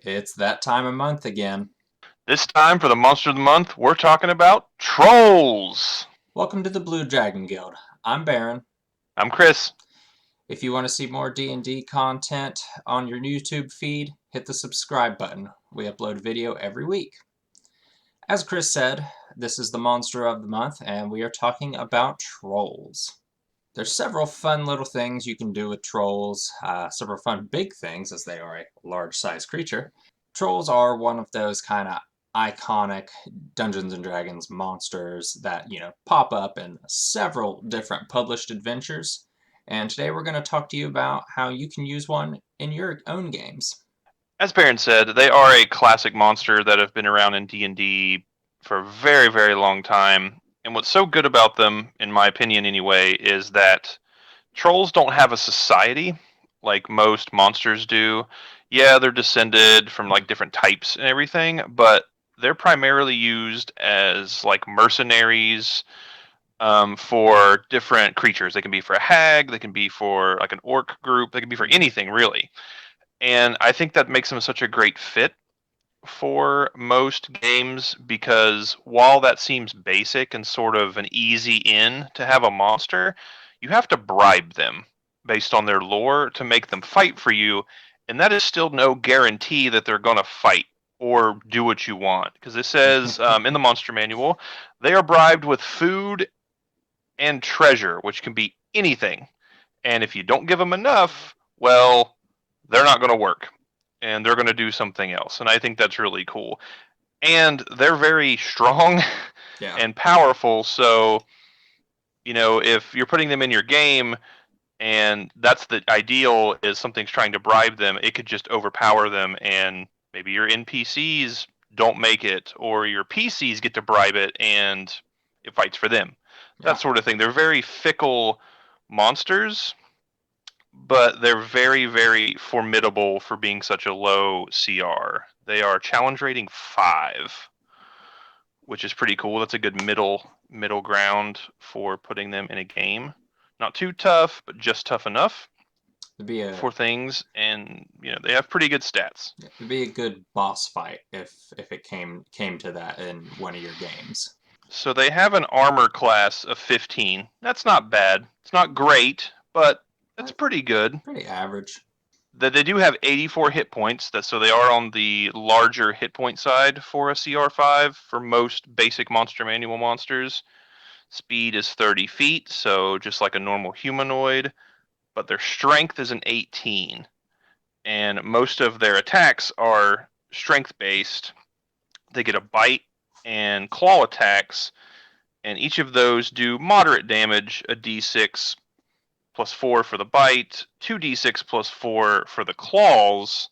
It's that time of month again. This time for the Monster of the Month, we're talking about trolls. Welcome to the Blue Dragon Guild. I'm Baron. I'm Chris. If you want to see more D&D content on your YouTube feed, hit the subscribe button. We upload video every week. As Chris said, this is the Monster of the Month, and we are talking about trolls. There's several fun little things you can do with trolls, several fun big things as they are a large-sized creature. Trolls are one of those kind of iconic Dungeons and Dragons monsters that, pop up in several different published adventures. And today we're going to talk to you about how you can use one in your own games. As Baron said, they are a classic monster that have been around in D&D for a very, very long time. And what's so good about them, in my opinion anyway, is that trolls don't have a society like most monsters do. Yeah, they're descended from like different types and everything, but they're primarily used as like mercenaries for different creatures. They can be for a hag, they can be for like an orc group, they can be for anything really. And I think that makes them such a great fit for most games because while that seems basic and sort of an easy in to have a monster, you have to bribe them based on their lore to make them fight for you, and that is still no guarantee that they're going to fight or do what you want because it says in the monster manual they are bribed with food and treasure, which can be anything. And if you don't give them enough, well, they're not going to work and they're going to do something else. And I think that's really cool. And they're very strong Yeah. and powerful. So, if you're putting them in your game and that's the ideal is something's trying to bribe them, it could just overpower them and maybe your NPCs don't make it or your PCs get to bribe it and it fights for them. That Yeah. sort of thing. They're very fickle monsters, but they're very, very formidable for being such a low CR. They are challenge rating 5, which is pretty cool. That's a good middle ground for putting them in a game. Not too tough, but just tough enough It'd be a for things, and they have pretty good stats. it'd be a good boss fight if it came to that in one of your games. So they have an armor class of 15. That's not bad. It's not great, but it's pretty good. Pretty average. That they do have 84 hit points. So they are on the larger hit point side for a CR5 for most basic monster manual monsters. Speed is 30 feet, so just like a normal humanoid, but their strength is an 18. And most of their attacks are strength based. They get a bite and claw attacks, and each of those do moderate damage, a d6 plus 4 for the bite, 2d6 plus 4 for the claws.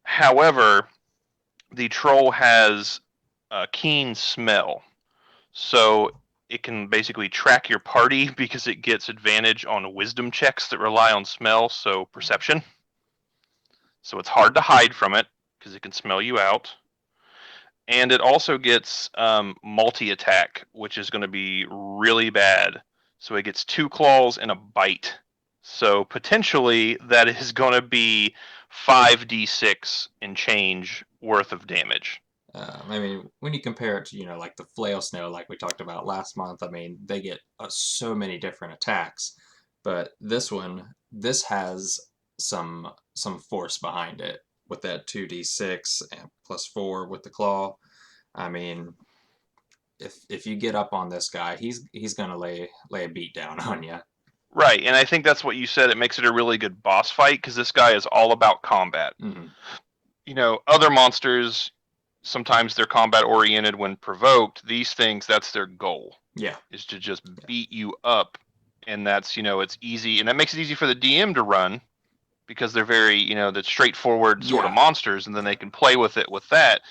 However, the troll has a keen smell, so it can basically track your party because it gets advantage on wisdom checks that rely on smell, so perception. So it's hard to hide from it because it can smell you out. And it also gets multi attack, which is going to be really bad. So it gets 2 claws and a bite. So potentially that is going to be 5d6 and change worth of damage. I mean, when you compare it to, like the flail snow, like we talked about last month, I mean, they get so many different attacks. But this has some force behind it with that 2d6 and plus 4 with the claw. I mean, if you get up on this guy, he's gonna lay a beat down on you. Right, and I think that's what you said. It makes it a really good boss fight because this guy is all about combat. Hmm. Other monsters sometimes they're combat oriented when provoked. These things, that's their goal, Yeah, is to just yeah, beat you up, and that's it's easy, and that makes it easy for the DM to run because they're very the straightforward sort of yeah, monsters, and then they can play with it with that.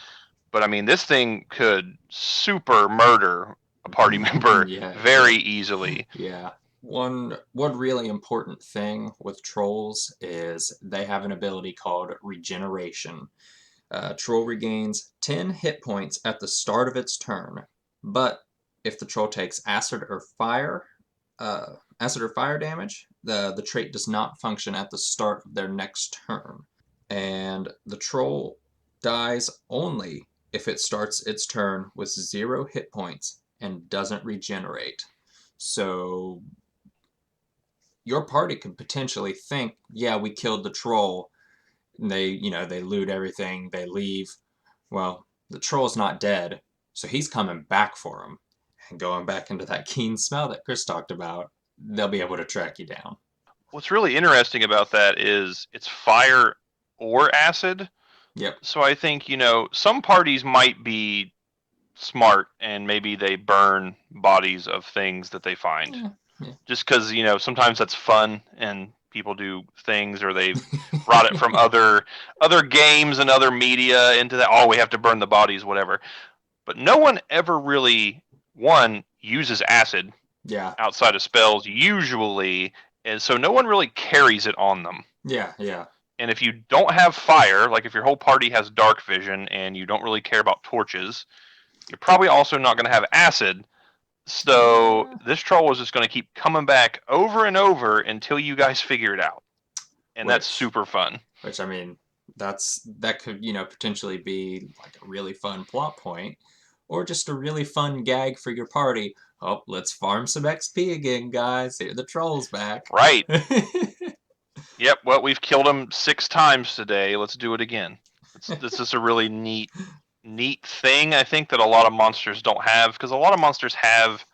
But I mean, this thing could super murder a party member yeah, it very could. easily. Yeah. One really important thing with trolls is they have an ability called regeneration. Troll regains 10 hit points at the start of its turn, but if the troll takes acid or fire damage, the trait does not function at the start of their next turn. and the troll dies only if it starts its turn with 0 hit points and doesn't regenerate. So your party could potentially think, yeah, we killed the troll. And they loot everything, they leave. Well, the troll's not dead, so he's coming back for them. And going back into that keen smell that Chris talked about, they'll be able to track you down. What's really interesting about that is it's fire or acid. Yep. So I think, some parties might be smart and maybe they burn bodies of things that they find. Yeah. Just because, sometimes that's fun and people do things, or they've brought it from other games and other media into that, oh, we have to burn the bodies, whatever. But no one ever really, one, uses acid Yeah. outside of spells usually, and so no one really carries it on them. Yeah, yeah. And if you don't have fire, like if your whole party has dark vision and you don't really care about torches, you're probably also not going to have acid. So this troll is just going to keep coming back over and over until you guys figure it out. And that's super fun. Which, I mean, that could, potentially be like a really fun plot point, or just a really fun gag for your party. Oh, let's farm some XP again, guys. Here the troll's back. Right. Yep, well, we've killed him 6 times today. Let's do it again. This is a really neat thing, I think, that a lot of monsters don't have, because a lot of monsters have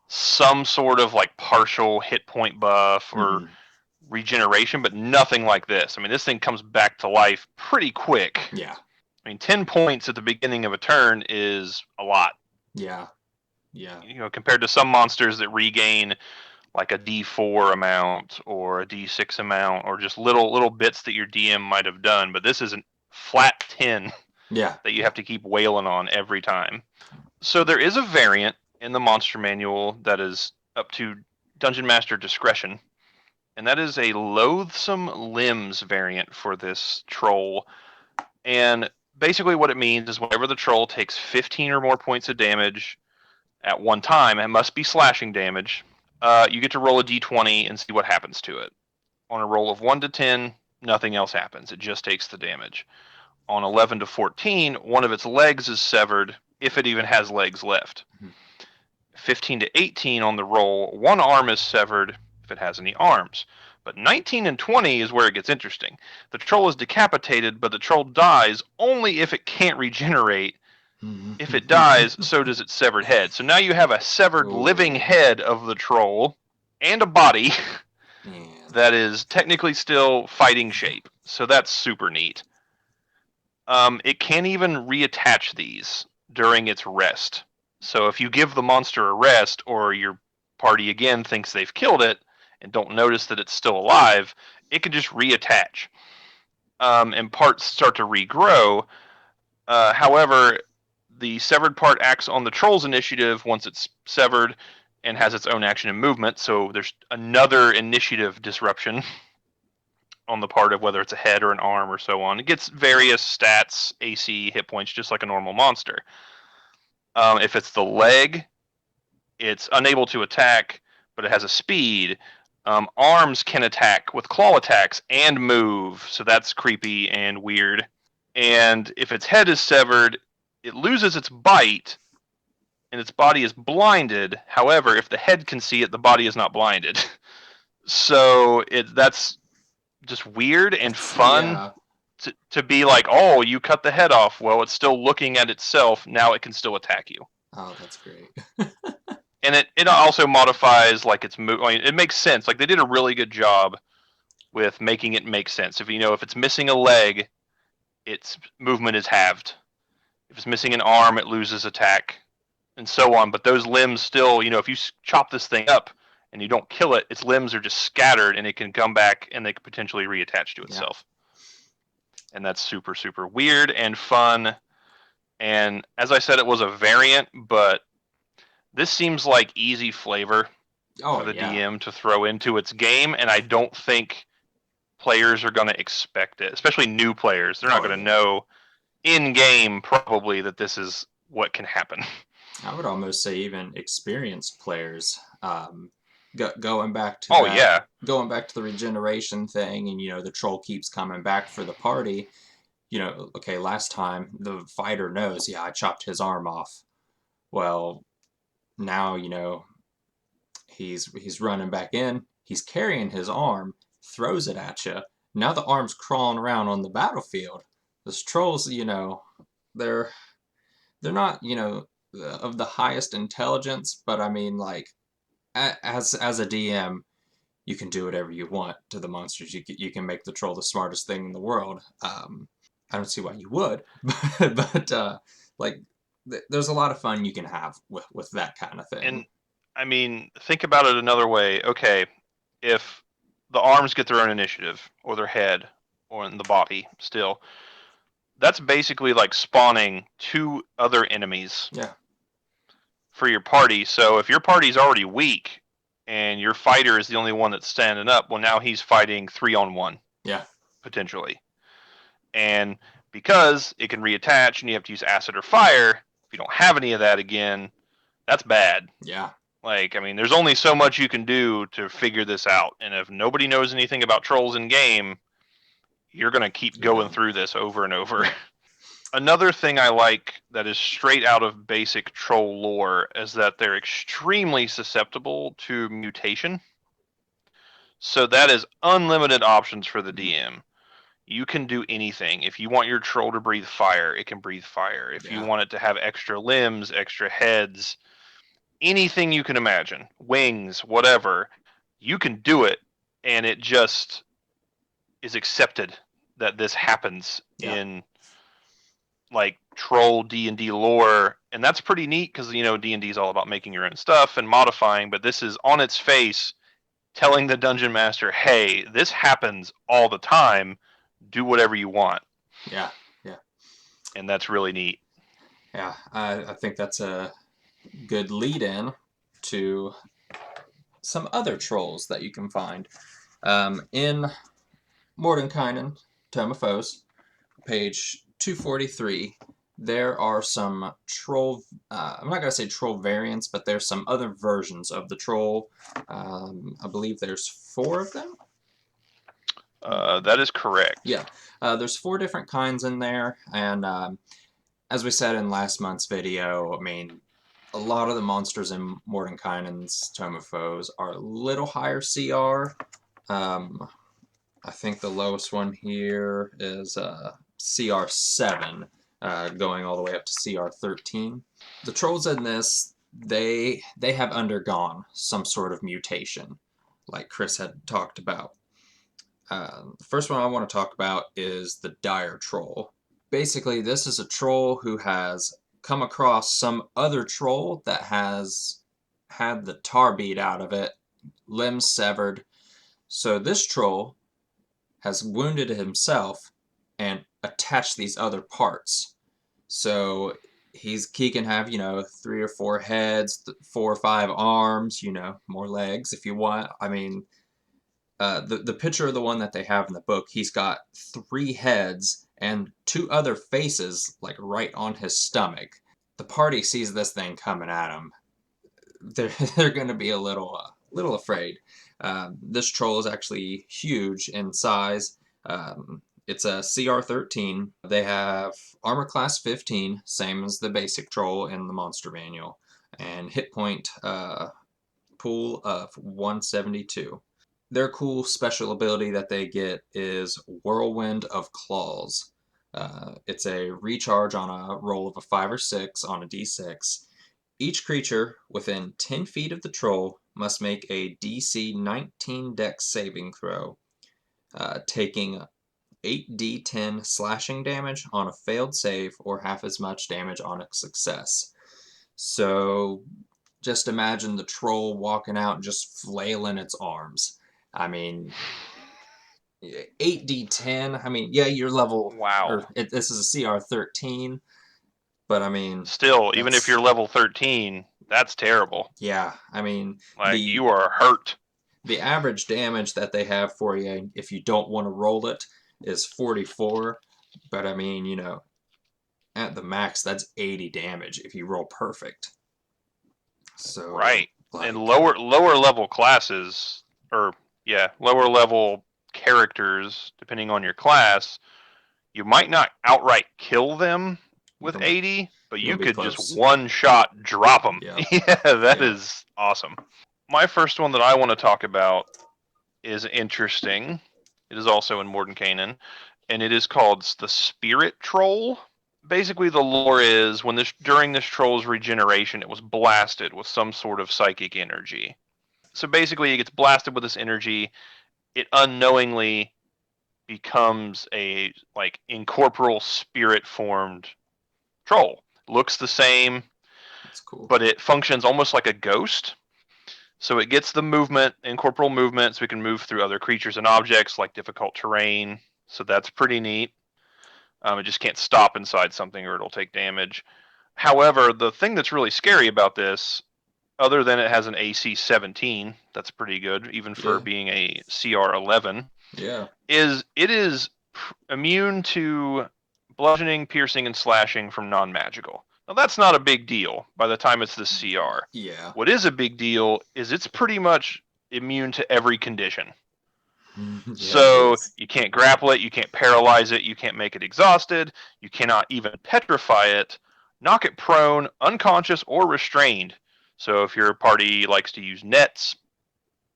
some sort of like partial hit point buff or regeneration, but nothing like this. I mean, this thing comes back to life pretty quick. Yeah. I mean, 10 points at the beginning of a turn is a lot. Yeah. Yeah. Compared to some monsters that regain like a D4 amount or a D6 amount, or just little bits that your DM might have done, but this is a flat 10 that you have to keep wailing on every time. So there is a variant in the monster manual that is up to Dungeon Master discretion, and that is a loathsome limbs variant for this troll. And basically what it means is whenever the troll takes 15 or more points of damage at one time, it must be slashing damage, you get to roll a d20 and see what happens to it. On a roll of 1 to 10, nothing else happens. It just takes the damage. On 11 to 14, one of its legs is severed, if it even has legs left. 15 to 18 on the roll, one arm is severed, if it has any arms. But 19 and 20 is where it gets interesting. The troll is decapitated, but the troll dies only if it can't regenerate. If it dies, so does its severed head. So now you have a severed living head of the troll and a body that is technically still fighting shape. So that's super neat. It can even reattach these during its rest. So if you give the monster a rest, or your party again thinks they've killed it and don't notice that it's still alive, it can just reattach. And parts start to regrow. However, the severed part acts on the troll's initiative once it's severed and has its own action and movement, so there's another initiative disruption on the part of whether it's a head or an arm or so on. It gets various stats, AC, hit points, just like a normal monster. If it's the leg, it's unable to attack, but it has a speed. Arms can attack with claw attacks and move, so that's creepy and weird. And if its head is severed, it loses its bite, and its body is blinded. However, if the head can see it, the body is not blinded. So that's just weird and fun to be like, oh, you cut the head off. Well, it's still looking at itself. Now it can still attack you. Oh, that's great. And it also modifies like its move. I mean, it makes sense. Like they did a really good job with making it make sense. If it's missing a leg, its movement is halved. If it's missing an arm, it loses attack, and so on. But those limbs still, if you chop this thing up and you don't kill it, its limbs are just scattered, and it can come back and they could potentially reattach to itself. And that's super, super weird and fun. And as I said, it was a variant, but this seems like easy flavor for the DM to throw into its game, and I don't think players are going to expect it, especially new players. They're not going to know in-game probably that this is what can happen. I would almost say even experienced players. going back to Oh that, yeah. going back to the regeneration thing, and the troll keeps coming back for the party. Okay, last time the fighter knows, yeah, I chopped his arm off. Well, now he's running back in. He's carrying his arm, throws it at you. Now the arm's crawling around on the battlefield. Those trolls, they're they're not of the highest intelligence, but I mean, like, as a DM, you can do whatever you want to the monsters. You can make the troll the smartest thing in the world. I don't see why you would, but like, there's a lot of fun you can have with that kind of thing. And I mean, think about it another way. Okay, if the arms get their own initiative, or their head, or in the body, still, that's basically like spawning two other enemies Yeah, for your party. So if your party's already weak and your fighter is the only one that's standing up, well, now he's fighting 3-on-1 yeah, potentially. And because it can reattach and you have to use acid or fire, if you don't have any of that again, that's bad. yeah. Like, I mean, there's only so much you can do to figure this out. And if nobody knows anything about trolls in game, you're going to keep going through this over and over. Yeah. Another thing I like that is straight out of basic troll lore is that they're extremely susceptible to mutation. So that is unlimited options for the DM. You can do anything. If you want your troll to breathe fire, it can breathe fire. If you Yeah. want it to have extra limbs, extra heads, anything you can imagine, wings, whatever, you can do it, and it just is accepted that this happens Yeah. in like troll D&D lore, and that's pretty neat because D&D is all about making your own stuff and modifying, but this is on its face telling the dungeon master, hey, this happens all the time, do whatever you want. Yeah, yeah, And that's really neat. yeah. I think that's a good lead-in to some other trolls that you can find in Mordenkainen, Tome of Foes, page 243. There are some troll. I'm not gonna say troll variants, but there's some other versions of the troll. I believe there's 4 of them. That is correct. Yeah, there's 4 different kinds in there, and as we said in last month's video, I mean, a lot of the monsters in Mordenkainen's Tome of Foes are a little higher CR. I think the lowest one here is CR 7, going all the way up to CR 13. The trolls in this, they have undergone some sort of mutation, like Chris had talked about. The first one I want to talk about is the Dire Troll. Basically, this is a troll who has come across some other troll that has had the tar beat out of it, limbs severed. So this troll has wounded himself and attached these other parts. So he can have 3 or 4 heads, 4 or 5 arms, more legs if you want. I mean, the picture of the one that they have in the book, he's got 3 heads and 2 other faces, like, right on his stomach. The party sees this thing coming at him. They're going to be a little afraid. This troll is actually huge in size. It's a CR 13. They have armor class 15, same as the basic troll in the monster manual, and hit point pool of 172. Their cool special ability that they get is Whirlwind of Claws. It's a recharge on a roll of a 5 or 6 on a d6. Each creature within 10 feet of the troll must make a DC 19 Dex saving throw, taking 8d10 slashing damage on a failed save or half as much damage on a success. So just imagine the troll walking out and just flailing its arms. I mean, 8d10, I mean, yeah, you're level... Wow. This is a CR 13, but I mean... Still, even if you're level 13, that's terrible. Yeah, I mean... Like, you are hurt. The average damage that they have for you, if you don't want to roll it, is 44. But I mean, at the max, that's 80 damage if you roll perfect. So, right. and lower level classes, or lower level characters, depending on your class, you might not outright kill them with 80, but you could just one shot drop them. Yeah, that is awesome. My first one that I want to talk about is interesting. It is also in Mordenkainen, and it is called the Spirit Troll. Basically, the lore is during this troll's regeneration, it was blasted with some sort of psychic energy. So basically, it gets blasted with this energy. It unknowingly becomes a incorporeal spirit formed troll. Looks the same. That's cool. But it functions almost like a ghost. So it gets the movement, incorporeal movement, so we can move through other creatures and objects like difficult terrain. So that's pretty neat. It just can't stop inside something or it'll take damage. However, the thing that's really scary about this, other than it has an AC 17, that's pretty good, even for being a CR 11, is it is immune to bludgeoning, piercing, and slashing from non-magical. Now, that's not a big deal by the time it's the CR. Yeah. What is a big deal is it's pretty much immune to every condition. So you can't grapple it, you can't paralyze it, you can't make it exhausted, you cannot even petrify it, knock it prone, unconscious, or restrained. So if your party likes to use nets,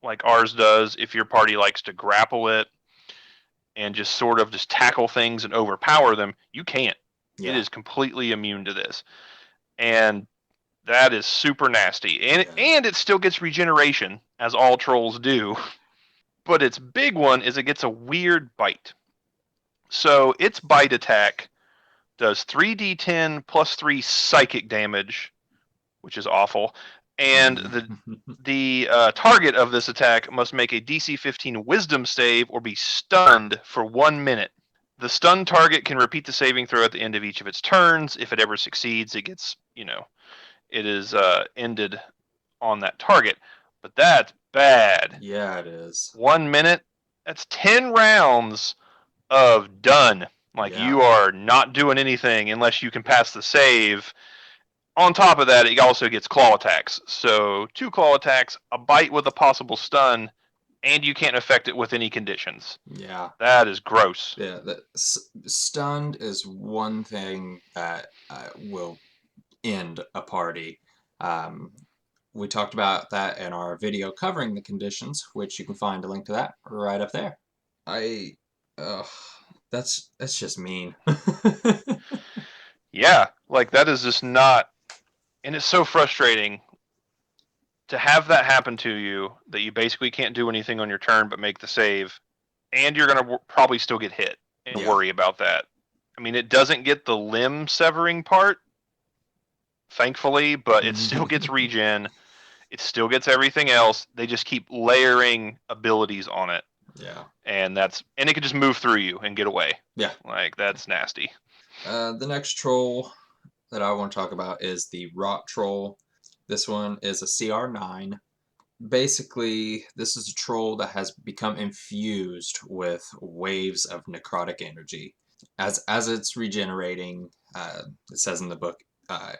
like ours does, if your party likes to grapple it and just sort of just tackle things and overpower them, you can't. It is completely immune to this. And that is super nasty. And it still gets regeneration, as all trolls do. But its big one is it gets a weird bite. So its bite attack does 3d10 plus 3 psychic damage, which is awful. And the target of this attack must make a DC 15 Wisdom save or be stunned for 1 minute. The stunned target can repeat the saving throw at the end of each of its turns. If it ever succeeds, it gets, it is ended on that target. But that's bad. Yeah, it is. 1 minute, that's 10 rounds of done. You are not doing anything unless you can pass the save. On top of that, it also gets claw attacks. So 2 claw attacks, a bite with a possible stun, and you can't affect it with any conditions. Yeah. That is gross. Yeah, stunned is one thing that will end a party. We talked about that in our video covering the conditions, which you can find a link to that right up there. That's just mean. Yeah, that is just not, and it's so frustrating to have that happen to you, that you basically can't do anything on your turn but make the save, and you're going to probably still get hit and worry about that. I mean, it doesn't get the limb severing part, thankfully, but it still gets regen. It still gets everything else. They just keep layering abilities on it. Yeah. And it can just move through you and get away. Yeah. That's nasty. The next troll that I want to talk about is the Rot Troll. This one is a CR9. Basically, this is a troll that has become infused with waves of necrotic energy. As it's regenerating, it says in the book,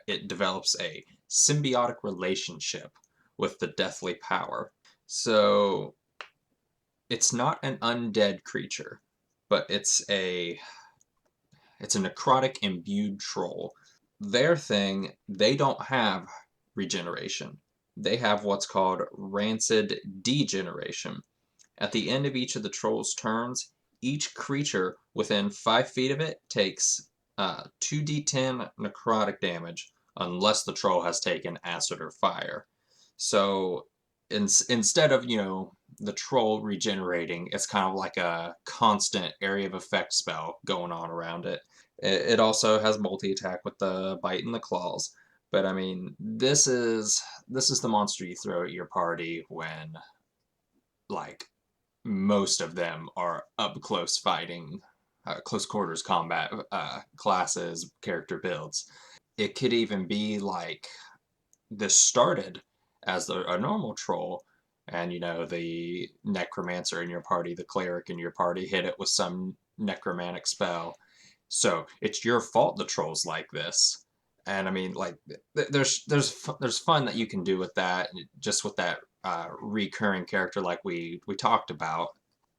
it develops a symbiotic relationship with the deathly power. So it's not an undead creature, but it's a necrotic imbued troll. Their thing, they don't have regeneration. They have what's called rancid degeneration. At the end of each of the troll's turns, each creature within 5 feet of it takes 2d10 necrotic damage unless the troll has taken acid or fire. So instead of, the troll regenerating, it's kind of like a constant area of effect spell going on around it. It also has multi-attack with the bite and the claws. But I mean, this is the monster you throw at your party when, most of them are up close fighting, close quarters combat classes, character builds. It could even be this started as a normal troll, and the necromancer in your party, the cleric in your party, hit it with some necromantic spell. So it's your fault the troll's like this. And I mean, like, there's fun that you can do with that, just with that recurring character like we talked about.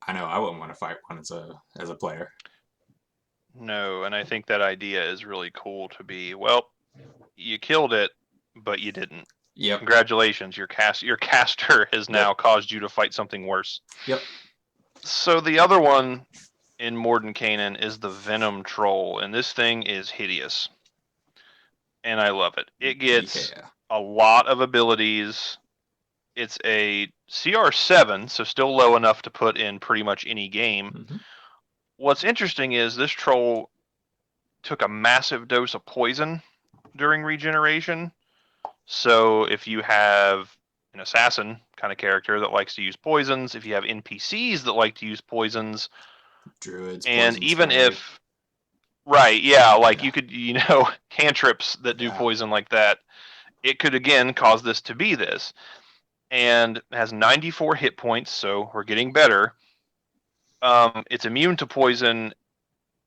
I know I wouldn't want to fight one as a player. No, and I think that idea is really cool to be, well, you killed it, but you didn't. Yep. Congratulations, your caster has now Yep. caused you to fight something worse. Yep. So the other one in Mordenkainen is the Venom Troll, and this thing is hideous. And I love it. It gets Yeah. a lot of abilities. It's a CR7, so still low enough to put in pretty much any game. Mm-hmm. What's interesting is this troll took a massive dose of poison during regeneration. So if you have an assassin kind of character that likes to use poisons, if you have NPCs that like to use poisons, Druids, and poison even spray. if right, yeah, like Yeah. you could, cantrips that do Yeah. poison like that, it could again cause this to be this. And has 94 hit points, so we're getting better. It's immune to poison,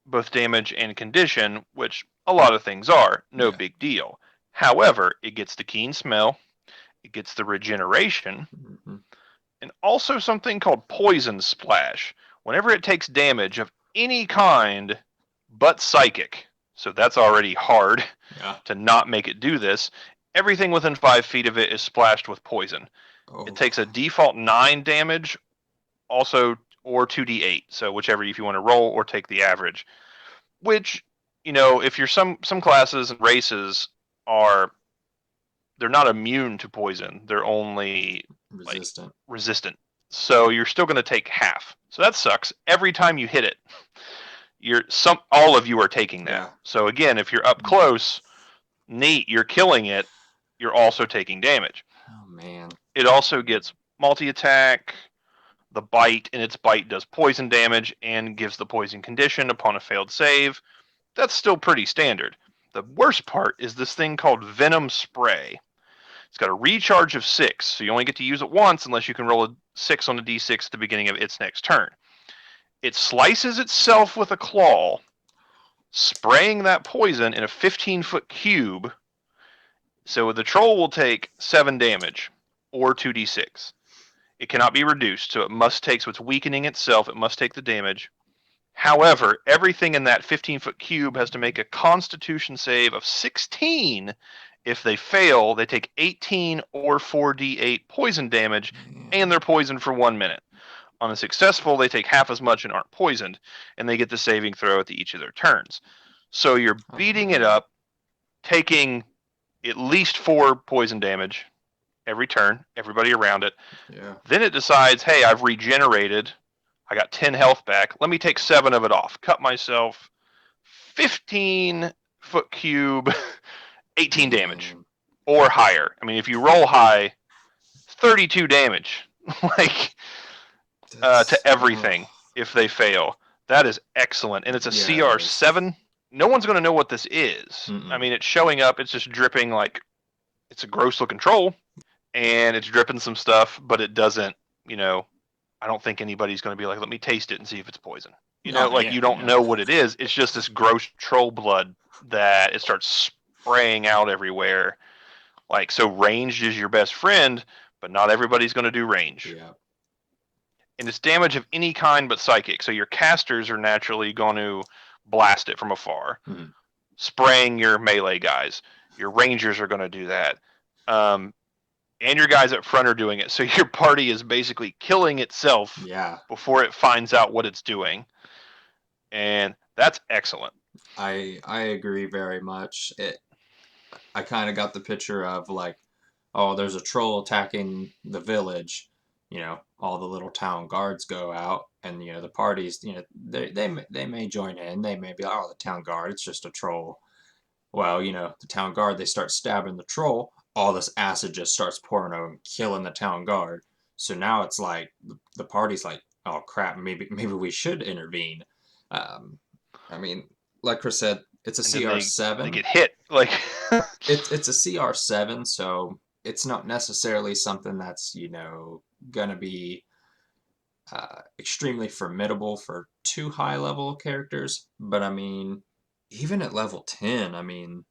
both damage and condition, which a lot of things are. No Yeah. big deal. However, it gets the keen smell, it gets the regeneration, Mm-hmm. and also something called poison splash. Whenever it takes damage of any kind but psychic, so that's already hard Yeah. to not make it do this, everything within 5 feet of it is splashed with poison. Oh. It takes a default 9 damage, also, or 2d8, so whichever if you want to roll or take the average. Which, if you're some classes and races are, they're not immune to poison, they're only like Resistant. resistant. So you're still going to take half. So that sucks. Every time you hit it, all of you are taking that. Yeah. So again, if you're up close, neat, you're killing it, you're also taking damage. Oh man. It also gets multi-attack, the bite, and its bite does poison damage and gives the poison condition upon a failed save. That's still pretty standard. The worst part is this thing called Venom Spray. It's got a recharge of 6, so you only get to use it once unless you can roll a 6 on a d6 at the beginning of its next turn. It slices itself with a claw, spraying that poison in a 15-foot cube. So the troll will take 7 damage, or 2d6. It cannot be reduced, so it must take, so it's weakening itself, it must take the damage. However, everything in that 15-foot cube has to make a constitution save of 16. If they fail, they take 18 or 4d8 poison damage, and they're poisoned for 1 minute. On a successful, they take half as much and aren't poisoned, and they get the saving throw at each of their turns. So you're beating it up, taking at least 4 poison damage every turn, everybody around it. Yeah. Then it decides, hey, I've regenerated. I got 10 health back. Let me take 7 of it off. Cut myself 15-foot cube, 18 damage or higher. I mean, if you roll high, 32 damage like to everything if they fail. That is excellent. And it's a CR7. No one's going to know what this is. Mm-mm. I mean, it's showing up. It's just dripping like it's a gross looking troll. And it's dripping some stuff, but it doesn't, I don't think anybody's going to be like, let me taste it and see if it's poison. You don't know what it is. It's just this gross troll blood that it starts spraying out everywhere. Like, so ranged is your best friend, but not everybody's going to do range. Yeah. And it's damage of any kind but psychic. So your casters are naturally going to blast it from afar, spraying your melee guys. Your rangers are going to do that. And your guys up front are doing it. So your party is basically killing itself before it finds out what it's doing. And that's excellent. I agree very much. I kind of got the picture of like, oh, there's a troll attacking the village. All the little town guards go out, and the parties, they may join in. They may be like, oh, the town guard, it's just a troll. Well, the town guard, they start stabbing the troll. All this acid just starts pouring over and killing the town guard. So now it's like the party's like, oh crap, maybe we should intervene. I mean, like Chris said, it's a CR7. They get hit. Like it's a CR7, so it's not necessarily something that's gonna be extremely formidable for too high level characters. But I mean, even at level 10, I mean,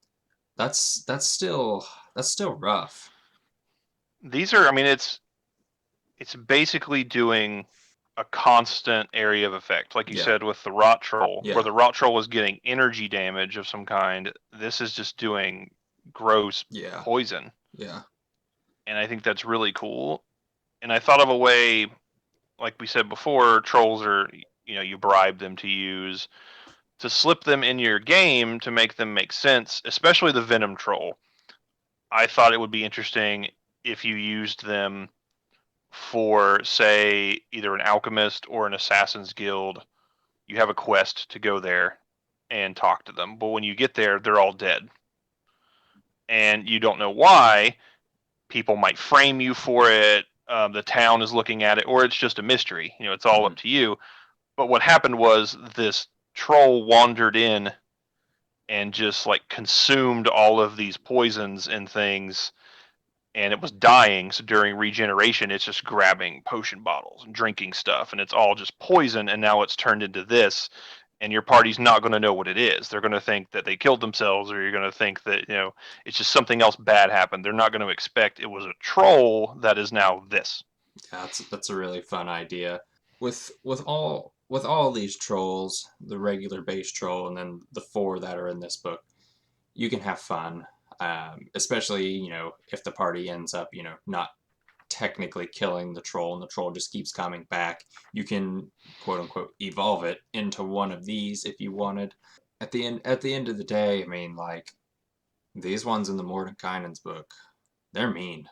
that's still rough. These are, I mean, it's basically doing a constant area of effect. Like you Yeah, said with the rot troll, where yeah, the rot troll was getting energy damage of some kind, this is just doing gross yeah, poison. yeah, And I think that's really cool. And I thought of a way, like we said before, trolls are, you bribe them to use to slip them in your game to make them make sense, especially the venom troll. I thought it would be interesting if you used them for, say, either an alchemist or an assassin's guild. You have a quest to go there and talk to them, but when you get there, they're all dead, and you don't know why. People might frame you for it. The town is looking at it, or it's just a mystery. It's all hmm up to you. But what happened was this troll wandered in and just like consumed all of these poisons and things, and it was dying. So during regeneration, it's just grabbing potion bottles and drinking stuff, and it's all just poison. And now it's turned into this, and your party's not going to know what it is. They're going to think that they killed themselves, or you're going to think that it's just something else bad happened. They're not going to expect it was a troll that is now this. Yeah, that's a really fun idea. With all these trolls, the regular base troll, and then the four that are in this book, you can have fun. Especially if the party ends up not technically killing the troll and the troll just keeps coming back, you can quote unquote evolve it into one of these if you wanted. At the end of the day, I mean, like, these ones in the Mordenkainen's book, they're mean.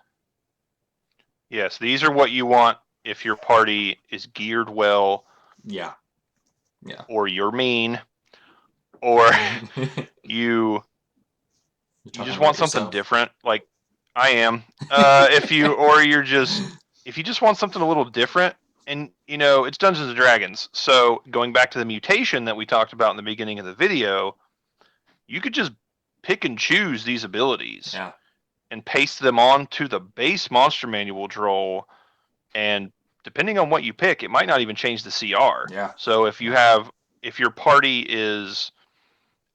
Yes, these are what you want if your party is geared well, Yeah, yeah. or you're mean, or You're you you talking just about want something yourself. different. Like I am. If you or you're just if you just want something a little different, and it's Dungeons and Dragons. So going back to the mutation that we talked about in the beginning of the video, you could just pick and choose these abilities Yeah, and paste them onto the base monster manual droll, and depending on what you pick, it might not even change the CR. yeah, So yeah, if your party is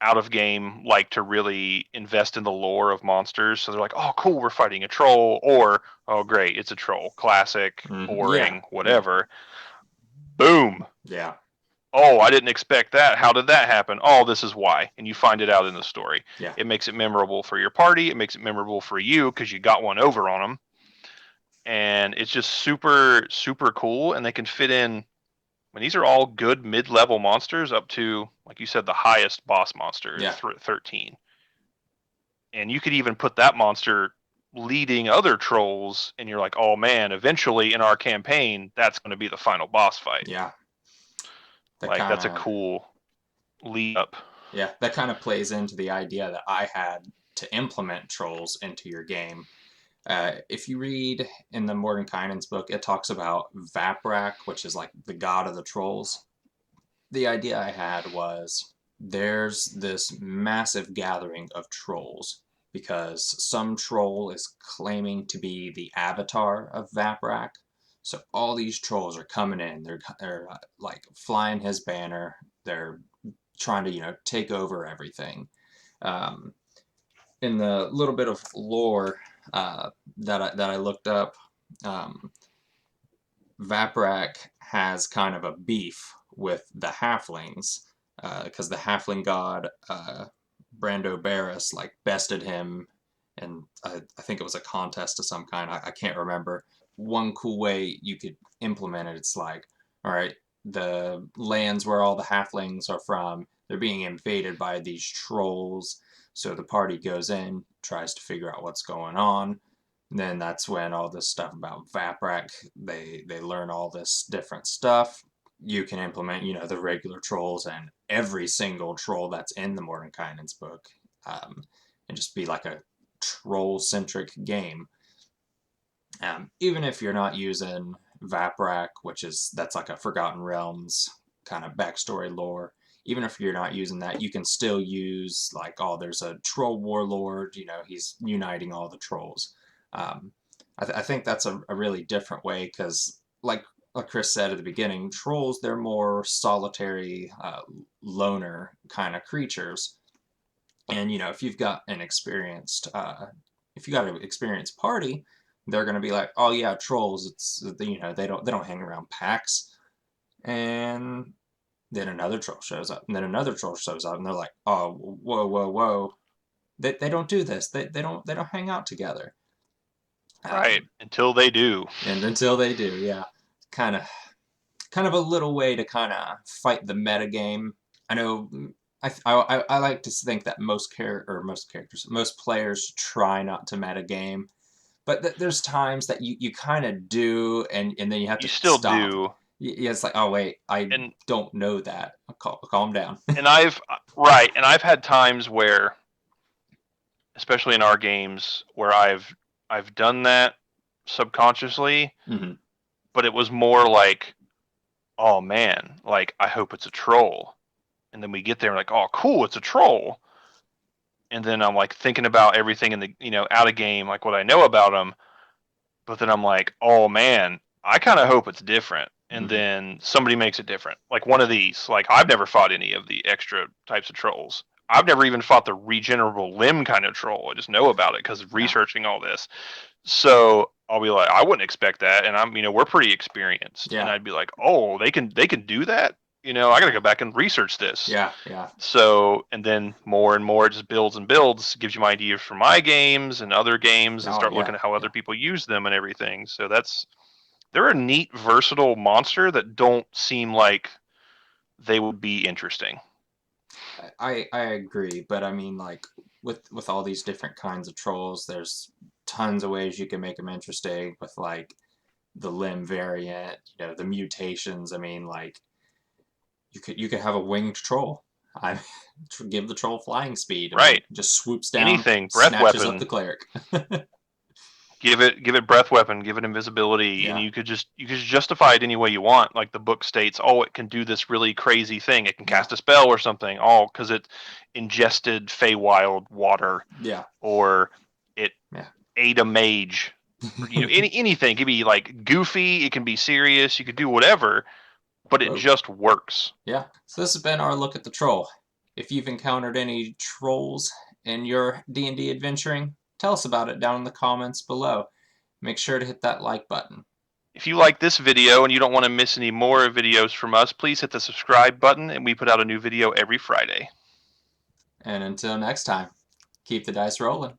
out of game, like to really invest in the lore of monsters, so they're like, oh cool, we're fighting a troll, or oh great, it's a troll, classic, yeah, boring, yeah, whatever. Boom. yeah, Oh, I didn't expect that. How did that happen? Oh, this is why. And you find it out in the story. yeah, It makes it memorable for your party. It makes it memorable for you because you got one over on them. And it's just super, super cool. And they can fit in. I mean, these are all good mid-level monsters up to, like you said, the highest boss monster is yeah, 13. And you could even put that monster leading other trolls, and you're like, oh man, eventually in our campaign, that's going to be the final boss fight. yeah. That Like, kind that's a of cool lead up. Yeah, that kind of plays into the idea that I had to implement trolls into your game. If you read in the Mordenkainen's book, it talks about Vaprak, which is like the god of the trolls. The idea I had was there's this massive gathering of trolls because some troll is claiming to be the avatar of Vaprak. So all these trolls are coming in. They're like flying his banner. They're trying to take over everything. Um, in the little bit of lore that I looked up, um, Vaprak has kind of a beef with the halflings because the halfling god Brando Barris like bested him, and I think it was a contest of some kind. I can't remember. One cool way you could implement it, it's like, all right, the lands where all the halflings are from, they're being invaded by these trolls. So the party goes in, tries to figure out what's going on. And then that's when all this stuff about Vaprak, they learn all this different stuff. You can implement, the regular trolls and every single troll that's in the Mordenkainen's book, and just be like a troll-centric game. Even if you're not using Vaprak, that's like a Forgotten Realms kind of backstory lore. Even if you're not using that, you can still use like, oh, there's a troll warlord. He's uniting all the trolls. Um, I think that's a really different way because, like Chris said at the beginning, trolls, they're more solitary, loner kind of creatures. And if you've got an if you got an experienced party, they're gonna be like, oh yeah, trolls. It's they don't hang around packs. And then another troll shows up, and then another troll shows up, and they're like, oh, whoa, whoa, whoa. They don't do this. They don't hang out together. Right. Um, Until they do. and until they do, yeah, kind of kind of a little way to kind of fight the meta game. I know I like to think that most players try not to meta game, but there's times that you kind of do, and then you have You to still stop. do. Yeah, it's like, oh wait, I And don't know that. Calm down. and I've had times where, especially in our games, where I've done that subconsciously, hmm but it was more like, oh man, like I hope it's a troll. And then we get there and like, oh cool, it's a troll. And then I'm like thinking about everything in the out of game, like what I know about them. But then I'm like, oh man, I kind of hope it's different. And hmm then somebody makes it different. Like one of these. Like I've never fought any of the extra types of trolls. I've never even fought the regenerable limb kind of troll. I just know about it because of Yeah. researching all this. So I'll be like, I wouldn't expect that, and we're pretty experienced, and Yeah. I'd be like, oh, they can do that. I got to go back and research this. Yeah. Yeah. So, and then more and more it just builds and builds, gives you ideas for my games and other games, and Oh start yeah. looking at how other Yeah. people use them and everything. So they're a neat, versatile monster that don't seem like they would be interesting. I agree, but I mean, like with all these different kinds of trolls, there's tons of ways you can make them interesting with like the limb variant, the mutations. I mean, like you could have a winged troll. I give the troll flying speed. I mean, Right. just swoops down, Anything, breath snatches up weapon, the cleric. give it breath weapon, give it invisibility, and Yeah. you could justify it any way you want. Like the book states, oh, it can do this really crazy thing. It can Yeah. cast a spell or something. Oh, because it ingested Feywild water, Yeah. or it Yeah. ate a mage. Anything. It could be like goofy. It can be serious. You could do whatever, but it Rogue. just works. Yeah. So this has been our look at the troll. If you've encountered any trolls in your D&D adventuring, tell us about it down in the comments below. Make sure to hit that like button. If you like this video and you don't want to miss any more videos from us, please hit the subscribe button, and we put out a new video every Friday. And until next time, keep the dice rolling.